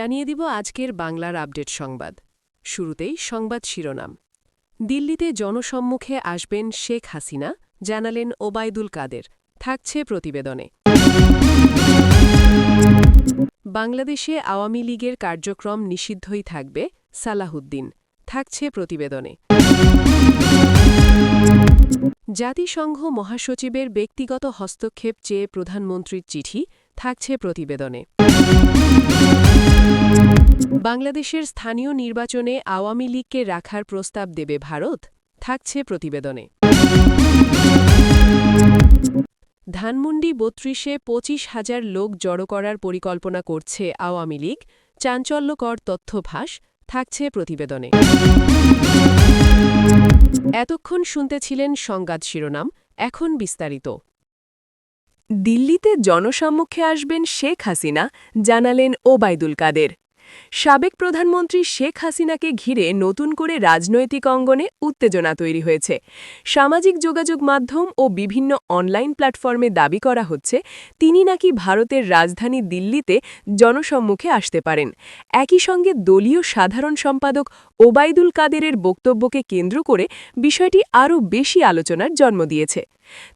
জানিয়ে দিব আজকের বাংলার আপডেট সংবাদ। শুরুতেই সংবাদ শিরোনাম। দিল্লিতে জনসম্মুখে আসবেন শেখ হাসিনা, জানালেন ওবায়দুল কাদের। থাকছে প্রতিবেদনে। বাংলাদেশে আওয়ামী লীগের কার্যক্রম নিষিদ্ধই থাকবে, সালাহুদ্দিন। থাকছে প্রতিবেদনে। জাতিসংঘ মহাসচিবের ব্যক্তিগত হস্তক্ষেপ চেয়ে প্রধানমন্ত্রীর চিঠি। থাকছে প্রতিবেদনে। বাংলাদেশের স্থানীয় নির্বাচনে আওয়ামী লীগকে রাখার প্রস্তাব দেবে ভারত। থাকছে প্রতিবেদনে। ধানমন্ডি ৩২-এ ২৫,০০০ লোক জড়ো করার পরিকল্পনা করছে আওয়ামী লীগ, চাঞ্চল্যকর তথ্য ফাঁস। থাকছে প্রতিবেদনে। এতক্ষণ শুনতেছিলেন সংবাদ শিরোনাম, এখন বিস্তারিত। দিল্লিতে জনসম্মুখে আসবেন শেখ হাসিনা, জানালেন ওবায়দুল কাদের। সাবেক প্রধানমন্ত্রী শেখ হাসিনাকে ঘিরে নতুন করে রাজনৈতিক অঙ্গনে উত্তেজনা তৈরি হয়েছে। সামাজিক যোগাযোগ মাধ্যম ও বিভিন্ন অনলাইন প্ল্যাটফর্মে দাবি করা হচ্ছে তিনি নাকি ভারতের রাজধানী দিল্লিতে জনসম্মুখে আসতে পারেন। একই সঙ্গে দলীয় সাধারণ সম্পাদক ওবায়দুল কাদেরের বক্তব্যকে কেন্দ্র করে বিষয়টি আরও বেশি আলোচনার জন্ম দিয়েছে।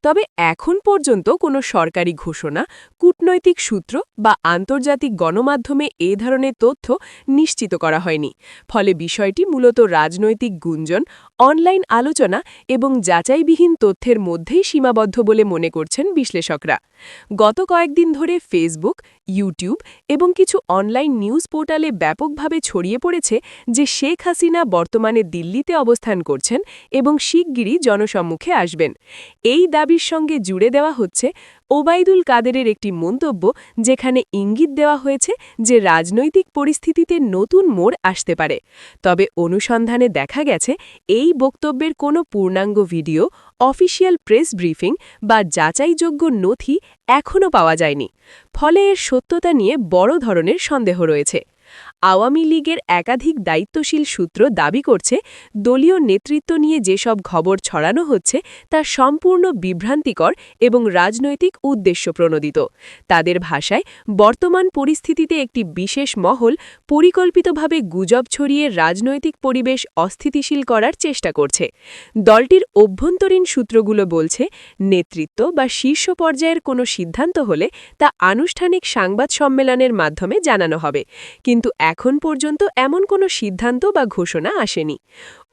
তবে এখন পর্যন্ত কোনো সরকারি ঘোষণা, কূটনৈতিক সূত্র বা আন্তর্জাতিক গণমাধ্যমে এ ধরনের তথ্য নিশ্চিত করা হয়নি। ফলে বিষয়টি মূলত রাজনৈতিক গুঞ্জন, অনলাইন আলোচনা এবং যাচাইবিহীন তথ্যের মধ্যেই সীমাবদ্ধ বলে মনে করছেন বিশ্লেষকরা। গত কয়েকদিন ধরে ফেসবুক, ইউটিউব এবং কিছু অনলাইন নিউজ পোর্টালে ব্যাপকভাবে ছড়িয়ে পড়েছে যে শেখ হাসিনা বর্তমানে দিল্লিতে অবস্থান করছেন এবং শিগগিরই জনসম্মুখে আসবেন। এই দাবির সঙ্গে জুড়ে দেওয়া হচ্ছে ওবায়দুল কাদেরের একটি মন্তব্য, যেখানে ইঙ্গিত দেওয়া হয়েছে যে রাজনৈতিক পরিস্থিতিতে নতুন মোড় আসতে পারে। তবে অনুসন্ধানে দেখা গেছে এই বক্তব্যের কোনো পূর্ণাঙ্গ ভিডিও, অফিসিয়াল প্রেস ব্রিফিং বা যাচাইযোগ্য নথি এখনও পাওয়া যায়নি। ফলে এর সত্যতা নিয়ে বড় ধরনের সন্দেহ রয়েছে। আওয়ামী লীগের একাধিক দায়িত্বশীল সূত্র দাবি করছে দলীয় নেতৃত্ব নিয়ে যেসব খবর ছড়ানো হচ্ছে তা সম্পূর্ণ বিভ্রান্তিকর এবং রাজনৈতিক উদ্দেশ্যপ্রণোদিত। তাদের ভাষায়, বর্তমান পরিস্থিতিতে একটি বিশেষ মহল পরিকল্পিতভাবে গুজব ছড়িয়ে রাজনৈতিক পরিবেশ অস্থিতিশীল করার চেষ্টা করছে। দলটির অভ্যন্তরীণ সূত্রগুলো বলছে, নেতৃত্ব বা শীর্ষ পর্যায়ের কোনো সিদ্ধান্ত হলে তা আনুষ্ঠানিক সংবাদ সম্মেলনের মাধ্যমে জানানো হবে, কিন্তু এখন পর্যন্ত এমন কোনো সিদ্ধান্ত বা ঘোষণা আসেনি।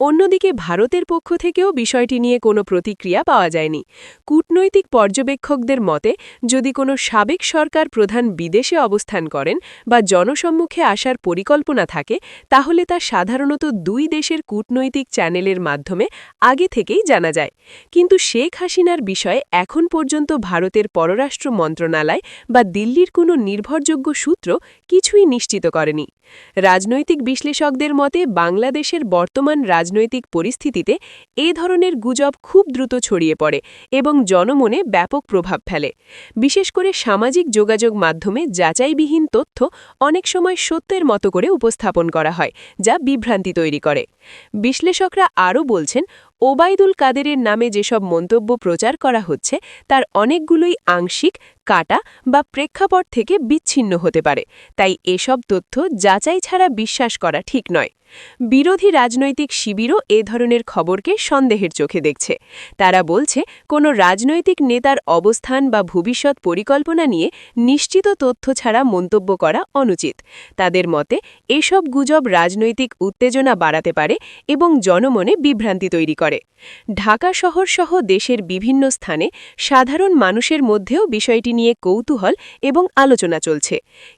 অন্যদিকে ভারতের পক্ষ থেকেও বিষয়টি নিয়ে কোনো প্রতিক্রিয়া পাওয়া যায়নি। কূটনৈতিক পর্যবেক্ষকদের মতে, যদি কোনো সাবেক সরকার প্রধান বিদেশে অবস্থান করেন বা জনসম্মুখে আসার পরিকল্পনা থাকে, তাহলে তা সাধারণত দুই দেশের কূটনৈতিক চ্যানেলের মাধ্যমে আগে থেকেই জানা যায়। কিন্তু শেখ হাসিনার বিষয়ে এখন পর্যন্ত ভারতের পররাষ্ট্র মন্ত্রণালয় বা দিল্লির কোনো নির্ভরযোগ্য সূত্র কিছুই নিশ্চিত করেনি। রাজনৈতিক বিশ্লেষকদের মতে, বাংলাদেশের বর্তমান রাজনৈতিক পরিস্থিতিতে এ ধরনের গুজব খুব দ্রুত ছড়িয়ে পড়ে এবং জনমনে ব্যাপক প্রভাব ফেলে। বিশেষ করে সামাজিক যোগাযোগ মাধ্যমে যাচাইবিহীন তথ্য অনেক সময় সত্যের মতো করে উপস্থাপন করা হয়, যা বিভ্রান্তি তৈরি করে। বিশ্লেষকরা আরও বলছেন, ওবায়দুল কাদেরের নামে যেসব মন্তব্য প্রচার করা হচ্ছে তার অনেকগুলোই আংশিক, কাটা বা প্রেক্ষাপট থেকে বিচ্ছিন্ন হতে পারে। তাই এসব তথ্য যাচাই ছাড়া বিশ্বাস করা ঠিক নয়। বিরোধী রাজনৈতিক শিবিরও এ ধরনের খবরকে সন্দেহের চোখে দেখছে। তারা বলছে, কোনো রাজনৈতিক নেতার অবস্থান বা ভবিষ্যৎ পরিকল্পনা নিয়ে নিশ্চিত তথ্য ছাড়া মন্তব্য করা অনুচিত। তাদের মতে, এসব গুজব রাজনৈতিক উত্তেজনা বাড়াতে পারে এবং জনমনে বিভ্রান্তি তৈরি করে। ঢাকা শহর সহ দেশের বিভিন্ন স্থানে সাধারণ মানুষের মধ্যেও বিষয়টি নিয়ে কৌতূহল এবং আলোচনা চলছে।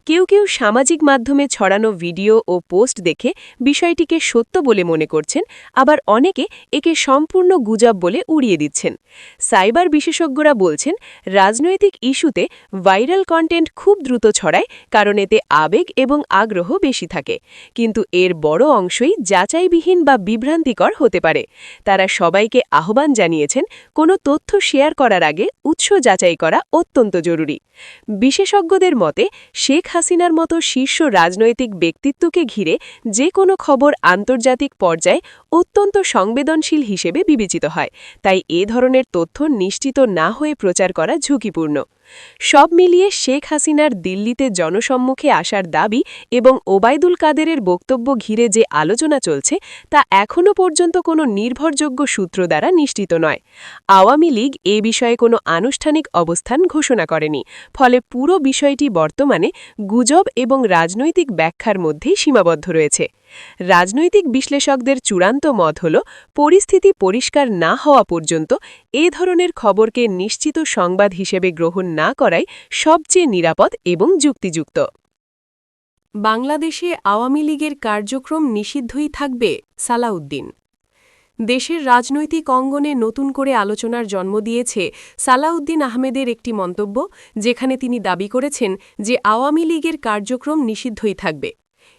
কেউ কেউ সামাজিক মাধ্যমে ছড়ানো ভিডিও ও পোস্ট দেখে বিষয়টিকে সত্য বলে মনে করছেন, আবার অনেকে একে সম্পূর্ণ গুজব বলে উড়িয়ে দিচ্ছেন। সাইবার বিশেষজ্ঞরা বলছেন, রাজনৈতিক ইস্যুতে ভাইরাল কন্টেন্ট খুব দ্রুত ছড়ায়, কারণ এতে আবেগ এবং আগ্রহ বেশি থাকে। কিন্তু এর বড় অংশই যাচাইবিহীন বা বিভ্রান্তিকর হতে পারে। তারা সবাইকে আহ্বান জানিয়েছেন, কোনো তথ্য শেয়ার করার আগে উৎস যাচাই করা অত্যন্ত জরুরি। বিশেষজ্ঞদের মতে, শেখ হাসিনার মতো শীর্ষ রাজনৈতিক ব্যক্তিত্বকে ঘিরে যে কোনো খবর আন্তর্জাতিক পর্যায়ে অত্যন্ত সংবেদনশীল হিসেবে বিবেচিত হয়। তাই এ ধরনের তথ্য নিশ্চিত না হয়ে প্রচার করা ঝুঁকিপূর্ণ। সব মিলিয়ে শেখ হাসিনার দিল্লিতে জনসম্মুখে আসার দাবি এবং ওবায়দুল কাদেরের বক্তব্য ঘিরে যে আলোচনা চলছে তা এখনও পর্যন্ত কোনো নির্ভরযোগ্য সূত্র দ্বারা নিশ্চিত নয়। আওয়ামী লীগ এ বিষয়ে কোনো আনুষ্ঠানিক অবস্থান ঘোষণা করেনি, ফলে পুরো বিষয়টি বর্তমানে গুজব এবং রাজনৈতিক ব্যাখ্যার মধ্যেই সীমাবদ্ধ রয়েছে। রাজনৈতিক বিশ্লেষকদের চূড়ান্ত মত হল, পরিস্থিতি পরিষ্কার না হওয়া পর্যন্ত এ ধরনের খবরকে নিশ্চিত সংবাদ হিসেবে গ্রহণ না করাই সবচেয়ে নিরাপদ এবং যুক্তিযুক্ত। বাংলাদেশে আওয়ামী লীগের কার্যক্রম নিষিদ্ধই থাকবে, সালাউদ্দিন। দেশের রাজনৈতিক অঙ্গনে নতুন করে আলোচনার জন্ম দিয়েছে সালাউদ্দিন আহমেদের একটি মন্তব্য, যেখানে তিনি দাবি করেছেন যে আওয়ামী লীগের কার্যক্রম নিষিদ্ধই থাকবে।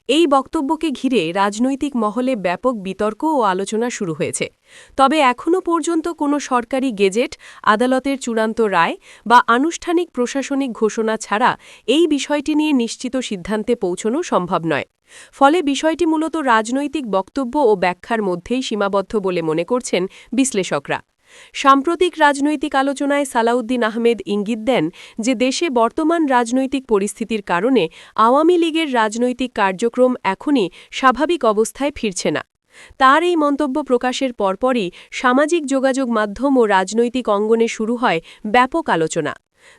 এই বক্তব্যকে ঘিরে রাজনৈতিক মহলে ব্যাপক বিতর্ক ও আলোচনা শুরু হয়েছে। তবে এখনও পর্যন্ত কোনো সরকারি গেজেট, আদালতের চূড়ান্ত রায় বা আনুষ্ঠানিক প্রশাসনিক ঘোষণা ছাড়া এই বিষয়টি নিয়ে নিশ্চিত সিদ্ধান্তে পৌঁছানো সম্ভব নয়। ফলে বিষয়টি মূলত রাজনৈতিক বক্তব্য ও ব্যাখ্যার মধ্যেই সীমাবদ্ধ বলে মনে করছেন বিশ্লেষকরা। সাম্প্রতিক রাজনৈতিক আলোচনায় সালাউদ্দিন আহমেদ ইঙ্গিত দেন যে দেশে বর্তমান রাজনৈতিক পরিস্থিতির কারণে আওয়ামী লীগের রাজনৈতিক কার্যক্রম এখনই স্বাভাবিক অবস্থায় ফিরছে না। তার এই মন্তব্য প্রকাশের পরপরই সামাজিক যোগাযোগ মাধ্যম ও রাজনৈতিক অঙ্গনে শুরু হয় ব্যাপক আলোচনা।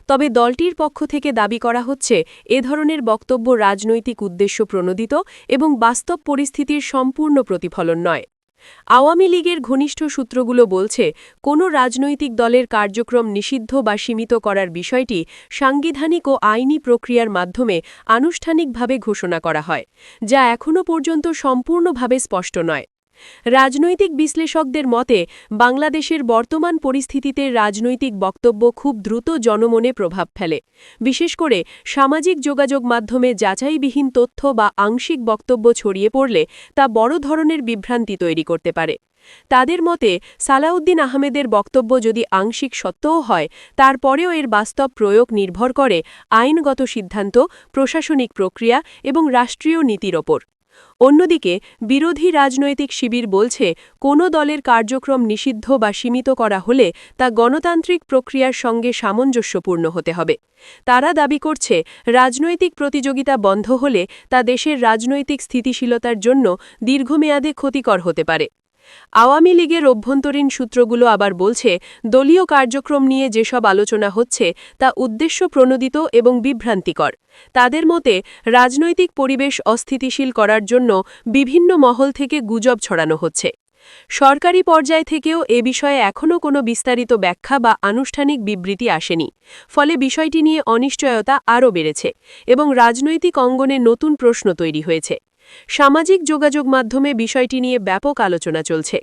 তবে দলটির পক্ষ থেকে দাবি করা হচ্ছে, এ ধরনের বক্তব্য রাজনৈতিক উদ্দেশ্য প্রণোদিত এবং বাস্তব পরিস্থিতির সম্পূর্ণ প্রতিফলন নয়। আওয়ামী লীগের ঘনিষ্ঠ সূত্রগুলো বলছে, কোনো রাজনৈতিক দলের কার্যক্রম নিষিদ্ধ বা সীমিত করার বিষয়টি সাংবিধানিক ও আইনি প্রক্রিয়ার মাধ্যমে আনুষ্ঠানিকভাবে ঘোষণা করা হয়, যা এখনও পর্যন্ত সম্পূর্ণভাবে স্পষ্ট নয়। রাজনৈতিক বিশ্লেষকদের মতে, বাংলাদেশের বর্তমান পরিস্থিতিতে রাজনৈতিক বক্তব্য খুব দ্রুত জনমনে প্রভাব ফেলে। বিশেষ করে সামাজিক যোগাযোগ মাধ্যমে যাচাইবিহীন তথ্য বা আংশিক বক্তব্য ছড়িয়ে পড়লে তা বড় ধরনের বিভ্রান্তি তৈরি করতে পারে। তাদের মতে, সালাউদ্দিন আহমেদের বক্তব্য যদি আংশিক সত্যও হয়, তারপরেও এর বাস্তব প্রয়োগ নির্ভর করে আইনগত সিদ্ধান্ত, প্রশাসনিক প্রক্রিয়া এবং রাষ্ট্রীয় নীতির ওপর। অন্যদিকে বিরোধী রাজনৈতিক শিবির বলছে, কোনো দলের কার্যক্রম নিষিদ্ধ বা সীমিত করা হলে তা গণতান্ত্রিক প্রক্রিয়ার সঙ্গে সামঞ্জস্যপূর্ণ হতে হবে। তারা দাবি করছে, রাজনৈতিক প্রতিযোগিতা বন্ধ হলে তা দেশের রাজনৈতিক স্থিতিশীলতার জন্য দীর্ঘমেয়াদে ক্ষতিকর হতে পারে। আওয়ামী লীগের অভ্যন্তরীণ সূত্রগুলো আবার বলছে, দলীয় কার্যক্রম নিয়ে যেসব আলোচনা হচ্ছে তা উদ্দেশ্য প্রণোদিত এবং বিভ্রান্তিকর। তাদের মতে, রাজনৈতিক পরিবেশ অস্থিতিশীল করার জন্য বিভিন্ন মহল থেকে গুজব ছড়ানো হচ্ছে। সরকারি পর্যায় থেকেও এ বিষয়ে এখনও কোনো বিস্তারিত ব্যাখ্যা বা আনুষ্ঠানিক বিবৃতি আসেনি। ফলে বিষয়টি নিয়ে অনিশ্চয়তা আরও বেড়েছে এবং রাজনৈতিক অঙ্গনে নতুন প্রশ্ন তৈরি হয়েছে। সামাজিক যোগাযোগ মাধ্যমে বিষয়টি নিয়ে ব্যাপক আলোচনা চলছে।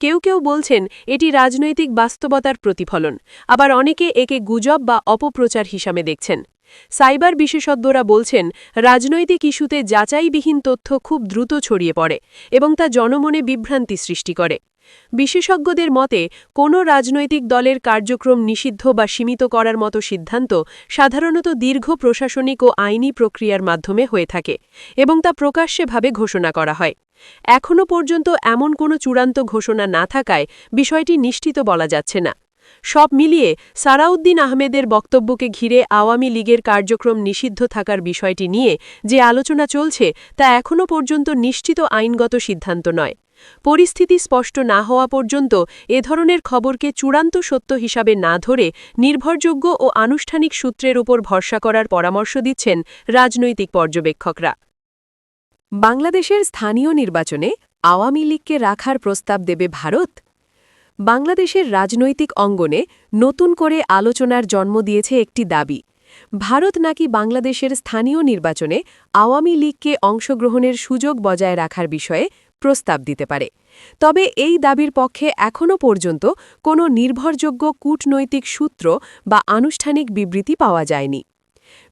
কেউ কেউ বলছেন, এটি রাজনৈতিক বাস্তবতার প্রতিফলন, আবার অনেকে একে গুজব বা অপপ্রচার হিসাবে দেখছেন। সাইবার বিশেষজ্ঞরা বলছেন, রাজনৈতিক ইস্যুতে যাচাইবিহীন তথ্য খুব দ্রুত ছড়িয়ে পড়ে এবং তা জনমনে বিভ্রান্তি সৃষ্টি করে। বিশেষজ্ঞদের মতে, কোনো রাজনৈতিক দলের কার্যক্রম নিষিদ্ধ বা সীমিত করার মতো সিদ্ধান্ত সাধারণত দীর্ঘ প্রশাসনিক ও আইনি প্রক্রিয়ার মাধ্যমে হয়ে থাকে এবং তা প্রকাশ্যেভাবে ঘোষণা করা হয়। এখনও পর্যন্ত এমন কোনো চূড়ান্ত ঘোষণা না থাকায় বিষয়টি নিশ্চিত বলা যাচ্ছে না। সব মিলিয়ে সালাউদ্দিন আহমেদের বক্তব্যকে ঘিরে আওয়ামী লীগের কার্যক্রম নিষিদ্ধ থাকার বিষয়টি নিয়ে যে আলোচনা চলছে তা এখনও পর্যন্ত নিশ্চিত আইনগত সিদ্ধান্ত নয়। পরিস্থিতি স্পষ্ট না হওয়া পর্যন্ত এ ধরনের খবরকে চূড়ান্ত সত্য হিসাবে না ধরে নির্ভরযোগ্য ও আনুষ্ঠানিক সূত্রের উপর ভরসা করার পরামর্শ দিচ্ছেন রাজনৈতিক পর্যবেক্ষকরা। বাংলাদেশের স্থানীয় নির্বাচনে আওয়ামী লীগকে রাখার প্রস্তাব দেবে ভারত? বাংলাদেশের রাজনৈতিক অঙ্গনে নতুন করে আলোচনার জন্ম দিয়েছে একটি দাবি, ভারত নাকি বাংলাদেশের স্থানীয় নির্বাচনে আওয়ামী লীগকে অংশগ্রহণের সুযোগ বজায় রাখার বিষয়ে প্রস্তাব দিতে পারে। তবে এই দাবির পক্ষে এখনও পর্যন্ত কোনো নির্ভরযোগ্য কূটনৈতিক সূত্র বা আনুষ্ঠানিক বিবৃতি পাওয়া যায়নি।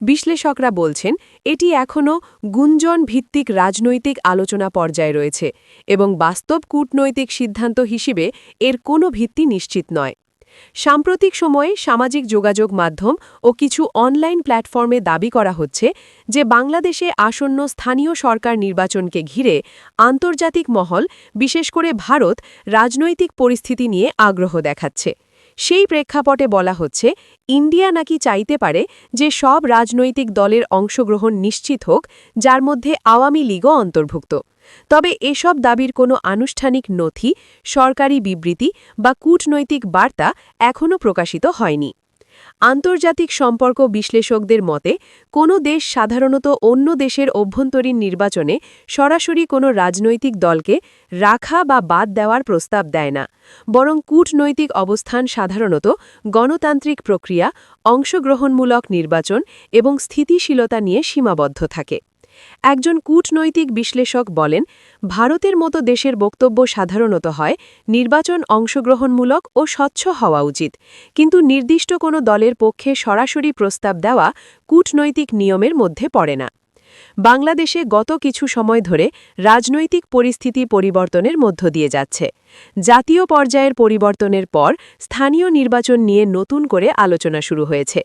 বিশ্লেষকরা বলছেন, এটি এখনও গুঞ্জন ভিত্তিক রাজনৈতিক আলোচনা পর্যায়ে রয়েছে এবং বাস্তব কূটনৈতিক সিদ্ধান্ত হিসেবে এর কোনো ভিত্তি নিশ্চিত নয়। সাম্প্রতিক সময়ে সামাজিক যোগাযোগ মাধ্যম ও কিছু অনলাইন প্ল্যাটফর্মে দাবি করা হচ্ছে যে বাংলাদেশে আসন্ন স্থানীয় সরকার নির্বাচনকে ঘিরে আন্তর্জাতিক মহল, বিশেষ করে ভারত, রাজনৈতিক পরিস্থিতি নিয়ে আগ্রহ দেখাচ্ছে। সেই প্রেক্ষাপটে বলা হচ্ছে ইন্ডিয়া নাকি চাইতে পারে যে সব রাজনৈতিক দলের অংশগ্রহণ নিশ্চিত হোক, যার মধ্যে আওয়ামী লীগও অন্তর্ভুক্ত। তবে এসব দাবির কোনো আনুষ্ঠানিক নথি, সরকারি বিবৃতি বা কূটনৈতিক বার্তা এখনও প্রকাশিত হয়নি। আন্তর্জাতিক সম্পর্ক বিশ্লেষকদের মতে কোনো দেশ সাধারণত অন্য দেশের অভ্যন্তরীণ নির্বাচনে সরাসরি কোনো রাজনৈতিক দলকে রাখা বা বাদ দেওয়ার প্রস্তাব দেয় না, বরং কূটনৈতিক অবস্থান সাধারণত গণতান্ত্রিক প্রক্রিয়া, অংশগ্রহণমূলক নির্বাচন এবং স্থিতিশীলতা নিয়ে সীমাবদ্ধ থাকে। একজন কূটনৈতিক বিশ্লেষক বলেন, ভারতের মতো দেশের বক্তব্য সাধারণত হয় নির্বাচন অংশগ্রহণমূলক ও স্বচ্ছ হওয়া উচিত, কিন্তু নির্দিষ্ট কোনো দলের পক্ষে সরাসরি প্রস্তাব দেওয়া কূটনৈতিক নিয়মের মধ্যে পড়ে না। বাংলাদেশে গত কিছু সময় ধরে রাজনৈতিক পরিস্থিতি পরিবর্তনের মধ্য দিয়ে যাচ্ছে। জাতীয় পর্যায়ের পরিবর্তনের পর স্থানীয় নির্বাচন নিয়ে নতুন করে আলোচনা শুরু হয়েছে।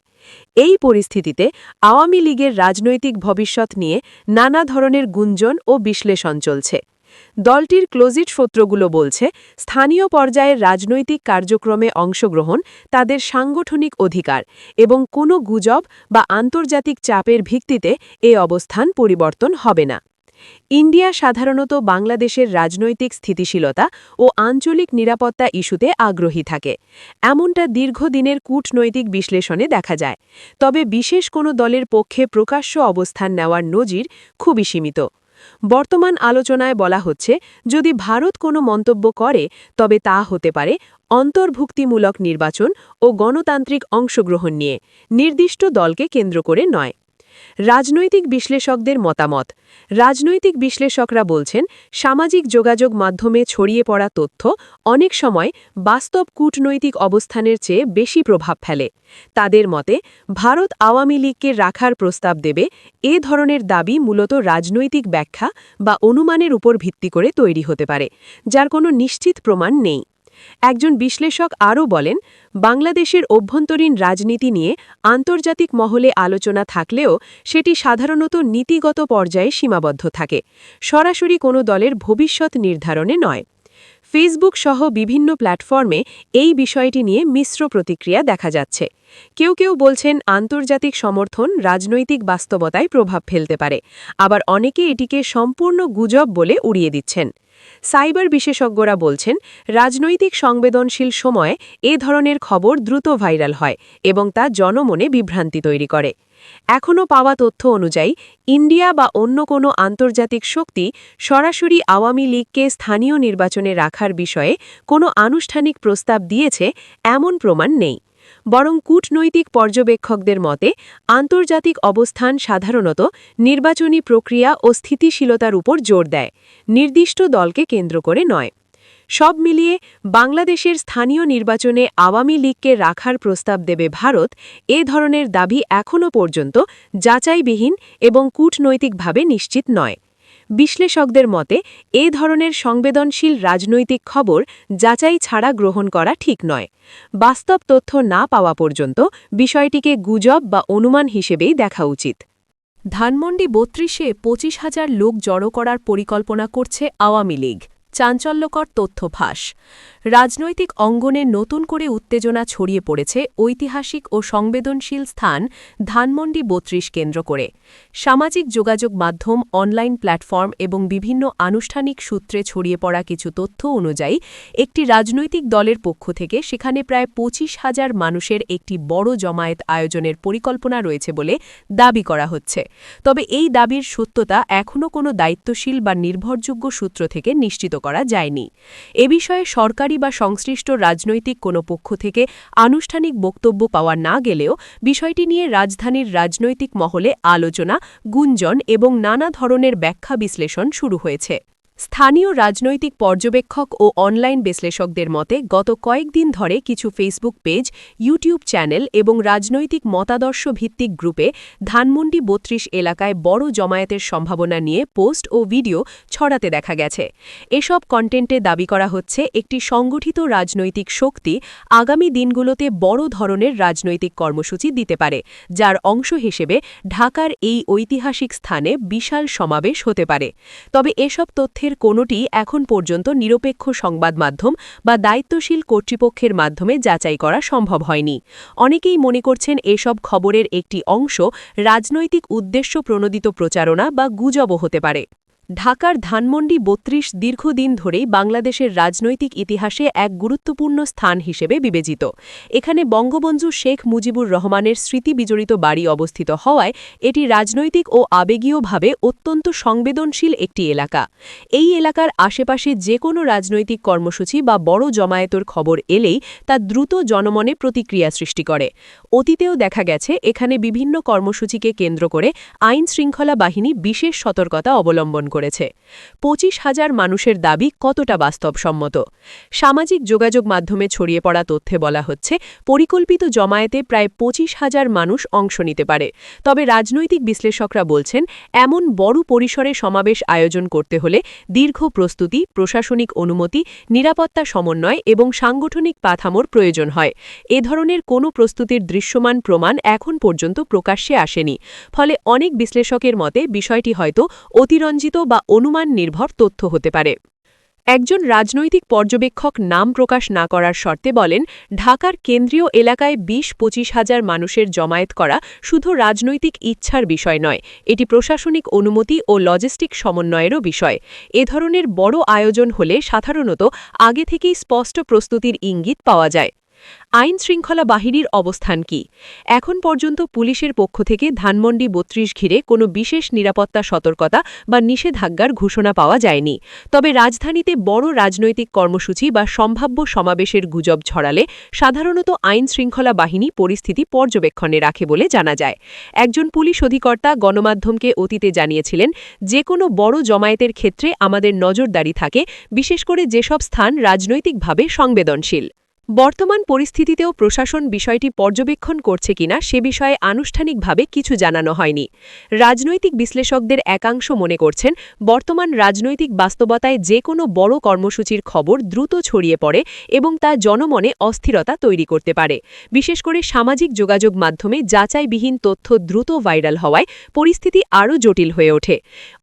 এই পরিস্থিতিতে আওয়ামী লীগের রাজনৈতিক ভবিষ্যৎ নিয়ে নানা ধরনের গুঞ্জন ও বিশ্লেষণ চলছে। দলটির ক্লোজিট সূত্রগুলো বলছে, স্থানীয় পর্যায়ের রাজনৈতিক কার্যক্রমে অংশগ্রহণ তাদের সাংগঠনিক অধিকার এবং কোনো গুজব বা আন্তর্জাতিক চাপের ভিত্তিতে এ অবস্থান পরিবর্তন হবে না। ইন্ডিয়া সাধারণত বাংলাদেশের রাজনৈতিক স্থিতিশীলতা ও আঞ্চলিক নিরাপত্তা ইস্যুতে আগ্রহী থাকে, এমনটা দীর্ঘদিনের কূটনৈতিক বিশ্লেষণে দেখা যায়। তবে বিশেষ কোনো দলের পক্ষে প্রকাশ্য অবস্থান নেওয়ার নজির খুবই সীমিত। বর্তমান আলোচনায় বলা হচ্ছে, যদি ভারত কোনো মন্তব্য করে তবে তা হতে পারে অন্তর্ভুক্তিমূলক নির্বাচন ও গণতান্ত্রিক অংশগ্রহণ নিয়ে, নির্দিষ্ট দলকে কেন্দ্র করে নয়। রাজনৈতিক বিশ্লেষকদের মতামত। রাজনৈতিক বিশ্লেষকরা বলছেন, সামাজিক যোগাযোগ মাধ্যমে ছড়িয়ে পড়া তথ্য অনেক সময় বাস্তব কূটনৈতিক অবস্থানের চেয়ে বেশি প্রভাব ফেলে। তাদের মতে, ভারত আওয়ামী লীগকে রাখার প্রস্তাব দেবে এ ধরনের দাবি মূলত রাজনৈতিক ব্যাখ্যা বা অনুমানের উপর ভিত্তি করে তৈরি হতে পারে, যার কোনো নিশ্চিত প্রমাণ নেই। একজন বিশ্লেষক আরও বলেন, বাংলাদেশের অভ্যন্তরীণ রাজনীতি নিয়ে আন্তর্জাতিক মহলে আলোচনা থাকলেও সেটি সাধারণত নীতিগত পর্যায়ে সীমাবদ্ধ থাকে, সরাসরি কোনো দলের ভবিষ্যৎ নির্ধারণে নয়। ফেসবুক সহ বিভিন্ন প্ল্যাটফর্মে এই বিষয়টি নিয়ে মিশ্র প্রতিক্রিয়া দেখা যাচ্ছে। কেউ কেউ বলছেন আন্তর্জাতিক সমর্থন রাজনৈতিক বাস্তবতায় প্রভাব ফেলতে পারে, আবার অনেকে এটিকে সম্পূর্ণ গুজব বলে উড়িয়ে দিচ্ছেন। সাইবার বিশেষজ্ঞরা বলছেন, রাজনৈতিক সংবেদনশীল সময়ে এ ধরনের খবর দ্রুত ভাইরাল হয় এবং তা জনমনে বিভ্রান্তি তৈরি করে। এখনও পাওয়া তথ্য অনুযায়ী ইন্ডিয়া বা অন্য কোনো আন্তর্জাতিক শক্তি সরাসরি আওয়ামী লীগকে স্থানীয় নির্বাচনে রাখার বিষয়ে কোনো আনুষ্ঠানিক প্রস্তাব দিয়েছে এমন প্রমাণ নেই, বরং কূটনৈতিক পর্যবেক্ষকদের মতে আন্তর্জাতিক অবস্থান সাধারণত নির্বাচনী প্রক্রিয়া ও স্থিতিশীলতার উপর জোর দেয়, নির্দিষ্ট দলকে কেন্দ্র করে নয়। সব মিলিয়ে বাংলাদেশের স্থানীয় নির্বাচনে আওয়ামী লীগকে রাখার প্রস্তাব দেবে ভারত, এ ধরনের দাবি এখনও পর্যন্ত যাচাইবিহীন এবং কূটনৈতিকভাবে নিশ্চিত নয়। বিশ্লেষকদের মতে এ ধরনের সংবেদনশীল রাজনৈতিক খবর যাচাই ছাড়া গ্রহণ করা ঠিক নয়। বাস্তব তথ্য না পাওয়া পর্যন্ত বিষয়টিকে গুজব বা অনুমান হিসেবেই দেখা উচিত। ধানমন্ডি ৩২-এ ২৫,০০০ লোক জড়ো করার পরিকল্পনা করছে আওয়ামী লীগ, চাঞ্চল্যকর তথ্য ফাঁস। রাজনৈতিক অঙ্গনে নতুন করে উত্তেজনা ছড়িয়ে পড়েছে ঐতিহাসিক ও সংবেদনশীল স্থান ধানমন্ডি ৩২ কেন্দ্র করে। সামাজিক যোগাযোগ মাধ্যম, অনলাইন প্ল্যাটফর্ম এবং বিভিন্ন আনুষ্ঠানিক সূত্রে ছড়িয়ে পড়া কিছু তথ্য অনুযায়ী একটি রাজনৈতিক দলের পক্ষ থেকে সেখানে প্রায় ২৫,০০০ মানুষের একটি বড় জমায়েত আয়োজনের পরিকল্পনা রয়েছে বলে দাবি করা হচ্ছে। তবে এই দাবির সত্যতা এখনও কোনো দায়িত্বশীল বা নির্ভরযোগ্য সূত্র থেকে নিশ্চিত করা যায়নি। এ বিষয়ে সরকারি বা সংশ্লিষ্ট রাজনৈতিক কোনো পক্ষ থেকে আনুষ্ঠানিক বক্তব্য পাওয়া না গেলেও বিষয়টি নিয়ে রাজধানীর রাজনৈতিক মহলে আলোচনা, গুঞ্জন এবং নানা ধরনের ব্যাখ্যা বিশ্লেষণ শুরু হয়েছে। স্থানীয় রাজনৈতিক পর্যবেক্ষক ও অনলাইন বিশ্লেষকদের মতে গত কয়েকদিন ধরে কিছু ফেসবুক পেজ, ইউটিউব চ্যানেল এবং রাজনৈতিক মতাদর্শ ভিত্তিক গ্রুপে ধানমন্ডি ৩২ এলাকায় বড় জমায়েতের সম্ভাবনা নিয়ে পোস্ট ও ভিডিও ছড়াতে দেখা গেছে। এসব কন্টেন্টে দাবি করা হচ্ছে একটি সংগঠিত রাজনৈতিক শক্তি আগামী দিনগুলোতে বড় ধরনের রাজনৈতিক কর্মসূচি দিতে পারে, যার অংশ হিসেবে ঢাকার এই ঐতিহাসিক স্থানে বিশাল সমাবেশ হতে পারে। তবে এসব তথ্যের তথ্যের কোনোটি এখন পর্যন্ত নিরপেক্ষ সংবাদ মাধ্যম বা দায়িত্বশীল কর্তৃপক্ষের মাধ্যমে যাচাই করা সম্ভব হয়নি। অনেকেই মনে করছেন এসব খবরের একটি অংশ রাজনৈতিক উদ্দেশ্য প্রণোদিত প্রচারণা বা গুজবও হতে পারে। ঢাকার ধানমন্ডি ৩২ দীর্ঘদিন ধরেই বাংলাদেশের রাজনৈতিক ইতিহাসে এক গুরুত্বপূর্ণ স্থান হিসেবে বিবেচিত। এখানে বঙ্গবন্ধু শেখ মুজিবুর রহমানের স্মৃতিবিজড়িত বাড়ি অবস্থিত হওয়ায় এটি রাজনৈতিক ও আবেগীয়ভাবে অত্যন্ত সংবেদনশীল একটি এলাকা। এই এলাকার আশেপাশে যে কোনো রাজনৈতিক কর্মসূচি বা বড় জমায়েতের খবর এলেই তা দ্রুত জনমনে প্রতিক্রিয়া সৃষ্টি করে। অতীতেও দেখা গেছে এখানে বিভিন্ন কর্মসূচিকে কেন্দ্র করে আইন শৃঙ্খলা বাহিনী বিশেষ সতর্কতা অবলম্বন করেছে। ২৫,০০০ মানুষের দাবি কতটা বাস্তবসম্মত? সামাজিক যোগাযোগ মাধ্যমে ছড়িয়ে পড়া তথ্যে বলা হচ্ছে পরিকল্পিত জমায়েতে প্রায় ২৫,০০০ মানুষ অংশ নিতে পারে। তবে রাজনৈতিক বিশ্লেষকরা বলছেন এমন বড় পরিসরে সমাবেশ আয়োজন করতে হলে দীর্ঘ প্রস্তুতি, প্রশাসনিক অনুমতি, নিরাপত্তা সমন্বয় এবং সাংগঠনিক কাঠামোর প্রয়োজন হয়। এ ধরনের কোনো প্রস্তুতির দৃশ্যমান প্রমাণ এখন পর্যন্ত প্রকাশ্যে আসেনি। ফলে অনেক বিশ্লেষকের মতে বিষয়টি হয়তো অতিরঞ্জিত বা অনুমান নির্ভর তথ্য হতে পারে। একজন রাজনৈতিক পর্যবেক্ষক নাম প্রকাশ না করার শর্তে বলেন, ঢাকার কেন্দ্রীয় এলাকায় ২০-২৫,০০০ মানুষের জমায়েত করা শুধু রাজনৈতিক ইচ্ছার বিষয় নয়, এটি প্রশাসনিক অনুমতি ও লজিস্টিক সমন্বয়েরও বিষয়। এ ধরনের বড় আয়োজন হলে সাধারণত আগে থেকেই স্পষ্ট প্রস্তুতির ইঙ্গিত পাওয়া যায়। আইন শৃঙ্খলা বাহিনীর অবস্থান কি? এখন পর্যন্ত পুলিশের পক্ষ থেকে ধানমন্ডি ৩২ ঘিরে কোনো বিশেষ নিরাপত্তা সতর্কতা বা নিষেধাজ্ঞার ঘোষণা পাওয়া যায়নি। তবে রাজধানীতে বড় রাজনৈতিক কর্মসূচি বা সম্ভাব্য সমাবেশের গুজব ছড়ালে সাধারণত আইন শৃঙ্খলা বাহিনী পরিস্থিতি পর্যবেক্ষণে রাখে বলে জানা যায়। একজন পুলিশ অধিকর্তা গণমাধ্যমকে অতীতে জানিয়েছিলেন, যে কোনো বড় জমায়েতের ক্ষেত্রে আমাদের নজরদারি থাকে, বিশেষ করে যেসব স্থান রাজনৈতিকভাবে সংবেদনশীল। বর্তমান পরিস্থিতিতেও প্রশাসন বিষয়টি পর্যবেক্ষণ করছে কিনা সে বিষয়ে আনুষ্ঠানিকভাবে কিছু জানানো হয়নি। রাজনৈতিক বিশ্লেষকদের একাংশ মনে করছেন বর্তমান রাজনৈতিক বাস্তবতায় যে কোনো বড় কর্মসূচির খবর দ্রুত ছড়িয়ে পড়ে এবং তা জনমনে অস্থিরতা তৈরি করতে পারে। বিশেষ করে সামাজিক যোগাযোগ মাধ্যমে যাচাইবিহীন তথ্য দ্রুত ভাইরাল হওয়ায় পরিস্থিতি আরও জটিল হয়ে ওঠে।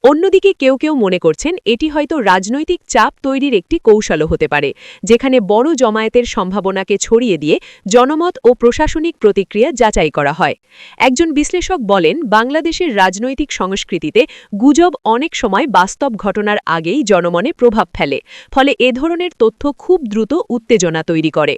অন্যদিকে কেউ কেউ মনে করছেন এটি হয়তো রাজনৈতিক চাপ তৈরির একটি কৌশলও হতে পারে, যেখানে বড় জমায়েতের সম্ভাবনাকে ছড়িয়ে দিয়ে জনমত ও প্রশাসনিক প্রতিক্রিয়া যাচাই করা হয়। একজন বিশ্লেষক বলেন, বাংলাদেশের রাজনৈতিক সংস্কৃতিতে গুজব অনেক সময় বাস্তব ঘটনার আগেই জনমনে প্রভাব ফেলে, ফলে এ ধরনের তথ্য খুব দ্রুত উত্তেজনা তৈরি করে।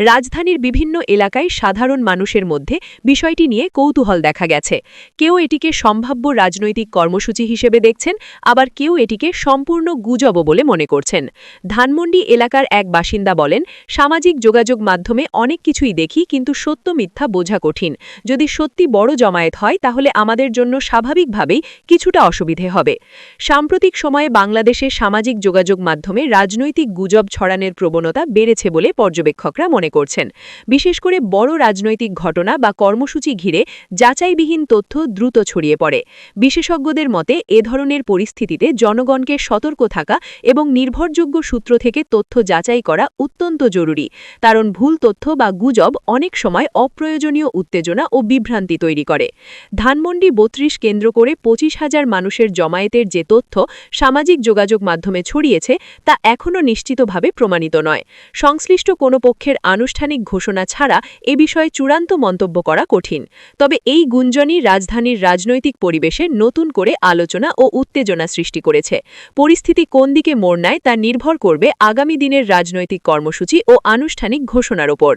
রাজধানীর বিভিন্ন এলাকায় সাধারণ মানুষের মধ্যে বিষয়টি নিয়ে কৌতূহল দেখা গেছে। কেউ এটিকে সম্ভাব্য রাজনৈতিক কর্মসূচি হিসেবে দেখছেন, আবার কেউ এটিকে সম্পূর্ণ গুজব বলে মনে করছেন। ধানমন্ডি এলাকার এক বাসিন্দা বলেন, সামাজিক যোগাযোগ মাধ্যমে অনেক কিছুই দেখি, কিন্তু সত্য মিথ্যা বোঝা কঠিন। যদি সত্যি বড় জমায়েত হয় তাহলে আমাদের জন্য স্বাভাবিকভাবেই কিছুটা অসুবিধে হবে। সাম্প্রতিক সময়ে বাংলাদেশে সামাজিক যোগাযোগ মাধ্যমে রাজনৈতিক গুজব ছড়ানোর প্রবণতা বেড়েছে বলে পর্যবেক্ষকরা মনে করছেন। বিশেষ করে বড় রাজনৈতিক ঘটনা বা কর্মসূচি ঘিরে যাচাইবিহীন তথ্য দ্রুত ছড়িয়ে পড়ে। বিশেষজ্ঞদের মতে এ ধরনের পরিস্থিতিতে জনগণকে সতর্ক থাকা এবং নির্ভরযোগ্য সূত্র থেকে তথ্য যাচাই করা অত্যন্ত জরুরি, কারণ ভুল তথ্য বা গুজব অনেক সময় অপ্রয়োজনীয় উত্তেজনা ও বিভ্রান্তি তৈরি করে। ধানমন্ডি ৩২ কেন্দ্র করে ২৫,০০০ মানুষের জমায়েতের যে তথ্য সামাজিক যোগাযোগ মাধ্যমে ছড়িয়েছে তা এখনও নিশ্চিতভাবে প্রমাণিত নয়। সংশ্লিষ্ট কোনো পক্ষের আনুষ্ঠানিক ঘোষণা ছাড়া এ বিষয়ে চূড়ান্ত মন্তব্য করা কঠিন। তবে এই গুঞ্জনই রাজধানীর রাজনৈতিক পরিবেশে নতুন করে আলোচনা ও উত্তেজনা সৃষ্টি করেছে। পরিস্থিতি কোন দিকে মোড় নেয় তা নির্ভর করবে আগামী দিনের রাজনৈতিক কর্মসূচি ও আনুষ্ঠানিক ঘোষণার ওপর।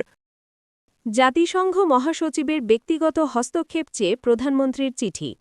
জাতিসংঘ মহাসচিবের ব্যক্তিগত হস্তক্ষেপ চেয়ে প্রধানমন্ত্রীর চিঠি।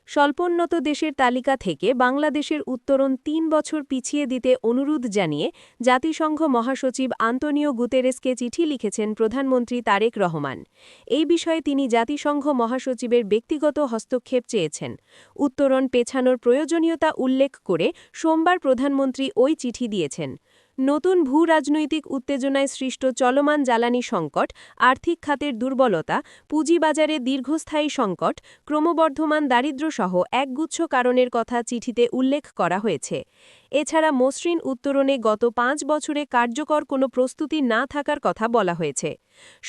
স্বল্পোন্নত দেশের তালিকা থেকে বাংলাদেশের উত্তরণ ৩ বছর পিছিয়ে দিতে অনুরোধ জানিয়ে জাতিসংঘ মহাসচিব আন্তোনিও গুতেরেসকে চিঠি লিখেছেন প্রধানমন্ত্রী তারেক রহমান। এই বিষয়ে তিনি জাতিসংঘ মহাসচিবের ব্যক্তিগত হস্তক্ষেপ চেয়েছেন। উত্তরণ পেছানোর প্রয়োজনীয়তা উল্লেখ করে সোমবার প্রধানমন্ত্রী ওই চিঠি দিয়েছেন। নতুন ভূ-রাজনৈতিক উত্তেজনায় সৃষ্ট চলমান জ্বালানি সংকট, আর্থিক খাতের দুর্বলতা, পুঁজিবাজারে দীর্ঘস্থায়ী সংকট, ক্রমবর্ধমান দারিদ্র্যসহ একগুচ্ছ কারণের কথা চিঠিতে উল্লেখ করা হয়েছে। এছাড়া মসৃণ উত্তরণে গত 5 বছরে কার্যকর কোনো প্রস্তুতি না থাকার কথা বলা হয়েছে।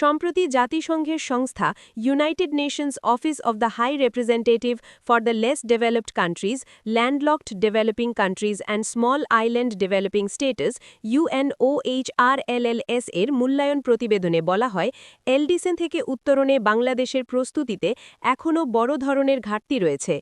সম্প্রতি জাতিসংঘের সংস্থা United Nations Office of the High Representative for the Less Developed Countries, Landlocked Developing Countries and Small Island Developing States UNOHRLLS এর মূল্যায়ন প্রতিবেদনে বলা হয়, এলডিসি থেকে উত্তরণে বাংলাদেশের প্রস্তুতিতে এখনও বড় ধরনের ঘাটতি রয়েছে।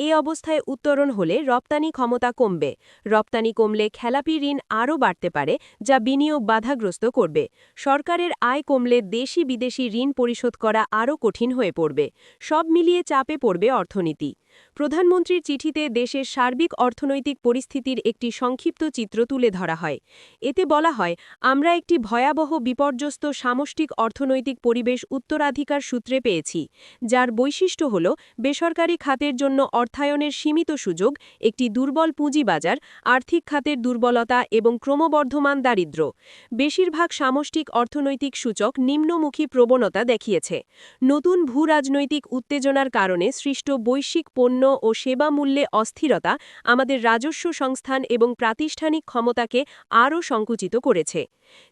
এ অবস্থায় উত্তরণ হলে রপ্তানি ক্ষমতা কমবে। রপ্তানি কমলে খেলাপি ঋণ আরও বাড়তে পারে, যা বিনিয়োগ বাধাগ্রস্ত করবে। সরকারের আয় কমলে দেশি বিদেশি ঋণ পরিশোধ করা আরও কঠিন হয়ে পড়বে। সব মিলিয়ে চাপে পড়বে অর্থনীতি। প্রধানমন্ত্রীর চিঠিতে দেশের সার্বিক অর্থনৈতিক পরিস্থিতির একটি সংক্ষিপ্ত চিত্র তুলে ধরা হয়। এতে বলা হয়, আমরা একটি ভয়াবহ বিপর্যস্ত সামষ্টিক অর্থনৈতিক পরিবেশ উত্তরাধিকার সূত্রে পেয়েছি, যার বৈশিষ্ট্য হল বেসরকারি খাতের জন্য অর্থায়নের সীমিত সুযোগ, একটি দুর্বল পুঁজিবাজার, আর্থিক খাতের দুর্বলতা এবং ক্রমবর্ধমান দারিদ্র্য। বেশিরভাগ সামষ্টিক অর্থনৈতিক সূচক নিম্নমুখী প্রবণতা দেখিয়েছে। নতুন ভূরাজনৈতিক উত্তেজনার কারণে সৃষ্ট বৈশ্বিক পণ্য ও সেবা মূল্যে অস্থিরতা আমাদের রাজস্ব সংস্থান এবং প্রাতিষ্ঠানিক ক্ষমতাকে আরও সংকুচিত করেছে।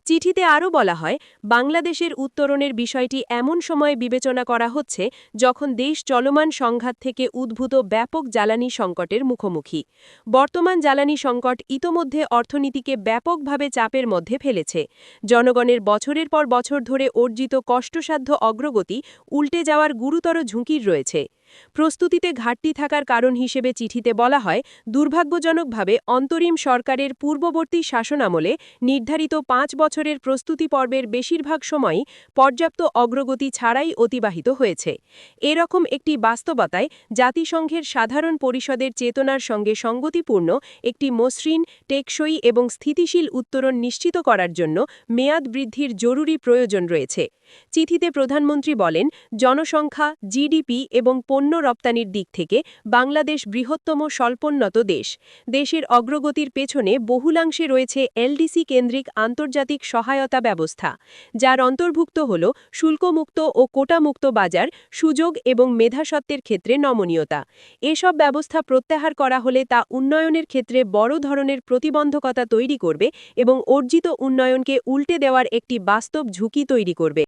চিঠিতে আরও বলা হয়, বাংলাদেশের উত্তরণের বিষয়টি এমন সময়ে বিবেচনা করা হচ্ছে যখন দেশ চলমান সংঘাত থেকে উদ্ভূত ব্যাপক জ্বালানি সংকটের মুখোমুখি। বর্তমান জ্বালানি সংকট ইতোমধ্যে অর্থনীতিকে ব্যাপকভাবে চাপের মধ্যে ফেলেছে। জনগণের বছরের পর বছর ধরে অর্জিত কষ্টসাধ্য অগ্রগতি উল্টে যাওয়ার গুরুতর ঝুঁকির রয়েছে। প্রস্তুতিতে ঘাটতি থাকার কারণ হিসেবে চিঠিতে বলা হয়, দুর্ভাগ্যজনকভাবে অন্তরিম সরকারের পূর্ববর্তী শাসনামলে নির্ধারিত 5 বছরের প্রস্তুতি পর্বের বেশিরভাগ সময়ই পর্যাপ্ত অগ্রগতি ছাড়াই অতিবাহিত হয়েছে। এরকম একটি বাস্তবতায় জাতিসংঘের সাধারণ পরিষদের চেতনার সঙ্গে সঙ্গতিপূর্ণ একটি মসৃণ, টেকসই এবং স্থিতিশীল উত্তরণ নিশ্চিত করার জন্য মেয়াদ বৃদ্ধির জরুরি প্রয়োজন রয়েছে। চিঠিতে প্রধানমন্ত্রী বলেন, জনসংখ্যা, জিডিপি এবং পণ্য রপ্তানির দিক থেকে বাংলাদেশ বৃহত্তম স্বল্পোন্নত দেশ। দেশের অগ্রগতির পেছনে বহুলাংশে রয়েছে এলডিসি কেন্দ্রিক আন্তর্জাতিক সহায়তা ব্যবস্থা, যার অন্তর্ভুক্ত হল শুল্কমুক্ত ও কোটামুক্ত বাজার, সুযোগ এবং মেধাস্বত্বের ক্ষেত্রে নমনীয়তা। এসব ব্যবস্থা প্রত্যাহার করা হলে তা উন্নয়নের ক্ষেত্রে বড় ধরনের প্রতিবন্ধকতা তৈরি করবে এবং অর্জিত উন্নয়নকে উল্টে দেওয়ার একটি বাস্তব ঝুঁকি তৈরি করবে।